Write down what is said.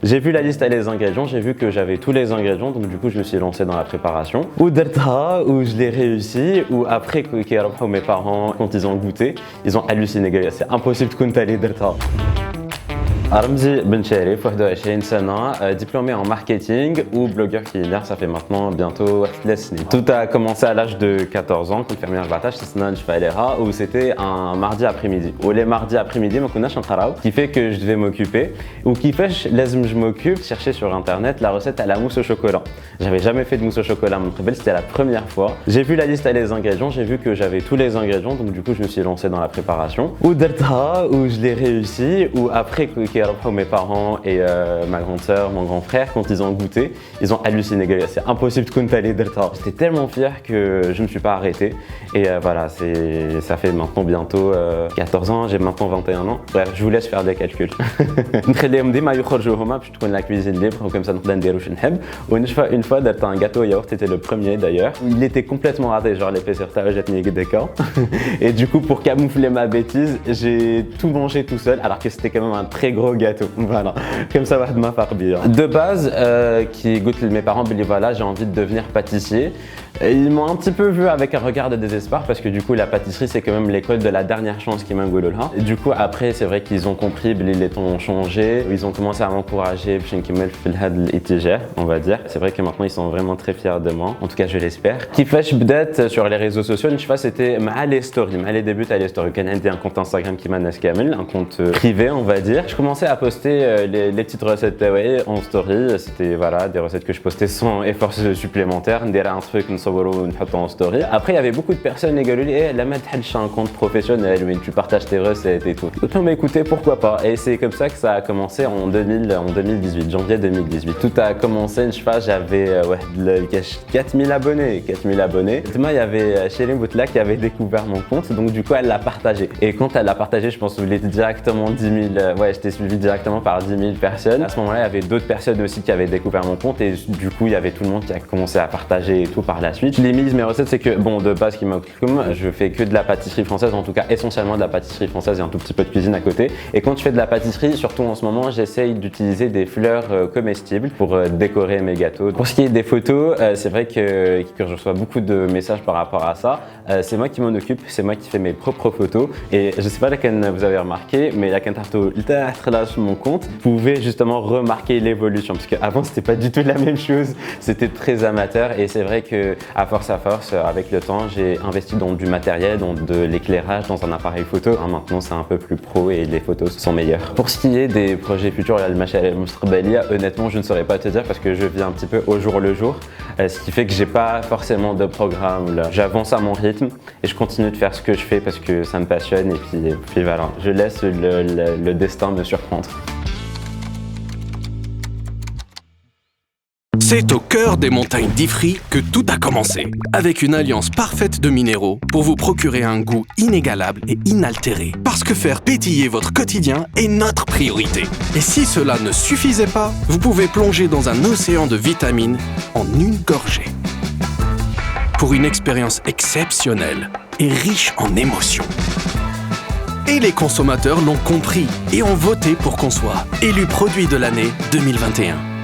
J'ai vu la liste et les ingrédients, j'ai vu que j'avais tous les ingrédients, donc du coup je me suis lancé dans la préparation. Ou درتها, où je l'ai réussi, ou après mes parents, quand ils ont goûté, ils ont halluciné. C'est impossible de compter درتها. Ramzi Ben Cherif, 21 سنة, diplômé en marketing ou blogueur culinaire, ça fait maintenant bientôt 3 سنين. Tout a commencé à l'âge de 14 ans, كنت في عمر 14 سنة نشفاليها, où c'était un mardi après-midi. Ou les mardis après-midi, ما كناش نقراو, qui fait que je devais m'occuper, ou qui fait je m'occupe, chercher sur internet la recette à la mousse au chocolat. J'avais jamais fait de mousse au chocolat, mon rebelle, c'était la première fois. J'ai vu la liste et les ingrédients, j'ai vu que j'avais tous les ingrédients, donc du coup je me suis lancé dans la préparation. Ou درتها, où je l'ai réussi, ou après mes parents et ma grande sœur, mon grand frère, quand ils ont goûté, ils ont halluciné. C'est impossible de compter درتها. J'étais tellement fier que je ne me suis pas arrêté. Et voilà, ça fait maintenant bientôt 14 ans, j'ai maintenant 21 ans. Bref, je vous laisse faire des calculs. نخليهم ديما يخرجوا هما باش تكون la cuisine libre, comme ça نقدر نديرو واش نحب. Une fois درت un gâteau au yaourt, c'était le premier d'ailleurs. Il était complètement raté, genre l'épaisseur تاعو جاتني هكذاك. Et du coup, pour camoufler ma bêtise, j'ai tout mangé tout seul, alors que c'était quand même un très gros gâteau. Voilà, comme ça va ma part bien. De base, qui goûtent mes parents, voilà, j'ai envie de devenir pâtissier. Et ils m'ont un petit peu vu avec un regard de désespoir parce que du coup la pâtisserie c'est quand même l'école de la dernière chance qui m'engoule là. Et du coup après c'est vrai qu'ils ont compris, les temps ont changé, ils ont commencé à m'encourager, on va dire. C'est vrai que maintenant ils sont vraiment très fiers de moi, en tout cas je l'espère. كيفاش بدات sur les réseaux sociaux, je sais pas, c'était مع les stories, مع les débuts à les stories. كان عندي un compte Instagram qui m'a كامل, un compte privé on va dire. Je commençais à poster les petites recettes en story, c'était voilà des recettes que je postais sans effort supplémentaire, un truc en story. Après, il y avait beaucoup de personnes qui disaient la mode un compte professionnel où tu partages tes recettes et tout. Donc, mais écoutez, pourquoi pas. Et c'est comme ça que ça a commencé en 2018, janvier 2018. Tout a commencé, je sais pas, j'avais 4000 abonnés. 4000 abonnés. Demain, il y avait Chérie Boutla qui avait découvert mon compte, donc du coup, elle l'a partagé. Et quand elle l'a partagé, je pense que j'étais directement 10 000, j'étais suivi directement par 10 000 personnes. À ce moment-là, il y avait d'autres personnes aussi qui avaient découvert mon compte et du coup, il y avait tout le monde qui a commencé à partager et tout par la suite. Les mes recettes, c'est que, bon, de base, qui m'occupe, je fais que de la pâtisserie française, en tout cas essentiellement de la pâtisserie française et un tout petit peu de cuisine à côté. Et quand je fais de la pâtisserie, surtout en ce moment, j'essaye d'utiliser des fleurs comestibles pour décorer mes gâteaux. Pour ce qui est des photos, c'est vrai que je reçois beaucoup de messages par rapport à ça. C'est moi qui m'en occupe, c'est moi qui fais mes propres photos. Et je sais pas laquelle vous avez remarqué, mais la cantarto sur mon compte, vous pouvez justement remarquer l'évolution parce qu'avant c'était pas du tout la même chose, c'était très amateur et c'est vrai que à force, avec le temps, j'ai investi dans du matériel, dans de l'éclairage, dans un appareil photo. Maintenant, c'est un peu plus pro et les photos sont meilleures. Pour ce qui est des projets futurs, honnêtement, je ne saurais pas te dire parce que je vis un petit peu au jour le jour, ce qui fait que j'ai pas forcément de programme là. J'avance à mon rythme et je continue de faire ce que je fais parce que ça me passionne et puis voilà, je laisse le destin me surprendre. C'est au cœur des montagnes d'Ifri que tout a commencé, avec une alliance parfaite de minéraux pour vous procurer un goût inégalable et inaltéré. Parce que faire pétiller votre quotidien est notre priorité. Et si cela ne suffisait pas, vous pouvez plonger dans un océan de vitamines en une gorgée. Pour une expérience exceptionnelle et riche en émotions. Et les consommateurs l'ont compris et ont voté pour qu'on soit élu produit de l'année 2021.